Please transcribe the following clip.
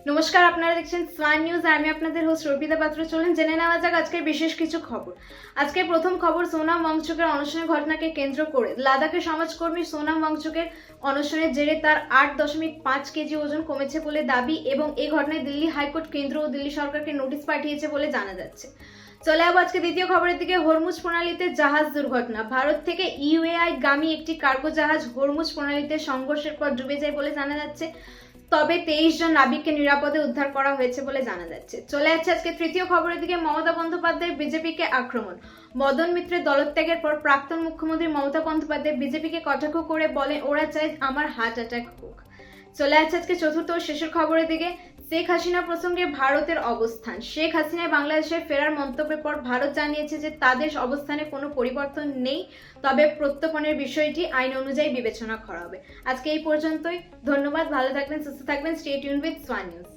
নমস্কার, আপনারা দেখছেন সোয়ান নিউজ। আমি আপনাদের হোস্ট অর্পিতা পাত্র। চলুন জেনে নেওয়া যাক আজকের বিশেষ কিছু খবর। আজকের প্রথম খবর, সোনাম ওয়াংচুকের অনশনের ঘটনাকে কেন্দ্র করে লাদাখের সমাজকর্মী সোনাম ওয়াংচুকের অনশনের জেরে তার 8.5 কেজি ওজন কমেছে বলে দাবি এবং এই ঘটনায় দিল্লি হাইকোর্ট কেন্দ্র ও দিল্লি সরকারকে নোটিশ পাঠিয়েছে বলে জানা যাচ্ছে। চলে যাবো আজকে দ্বিতীয় খবরের দিকে। হরমুজ প্রণালীতে জাহাজ দুর্ঘটনা। ভারত থেকে ইউএআই গামী একটি কার্গো জাহাজ হরমুজ প্রণালীতে সংঘর্ষের পর ডুবে যায় বলে জানা যাচ্ছে। তবে 23 জন নাবিককে নিরাপদে উদ্ধার করা হয়েছে বলে জানা যাচ্ছে। চলে যাচ্ছে আজকে তৃতীয় খবরের দিকে। মমতা বন্দ্যোপাধ্যায়ের বিজেপিকে আক্রমণ। মদন মিত্রের দলত্যাগের পর প্রাক্তন মুখ্যমন্ত্রী মমতা বন্দ্যোপাধ্যায় বিজেপিকে কটাক্ষ করে বলেন, ওরা চায় আমার হার্ট অ্যাটাক হোক। চলে যাচ্ছে আজকে চতুর্থ ও শেষের খবরের দিকে। শেখ হাসিনা প্রসঙ্গে ভারতের অবস্থান। শেখ হাসিনা বাংলাদেশে ফেরার মন্তব্যের পর ভারত জানিয়েছে যে তাদের অবস্থানে কোনো পরিবর্তন নেই, তবে প্রত্যর্পণের বিষয়টি আইন অনুযায়ী বিবেচনা করা হবে। আজকে এই পর্যন্তই। ধন্যবাদ, ভালো থাকবেন, সুস্থ থাকবেন। Stay tuned with Swan news.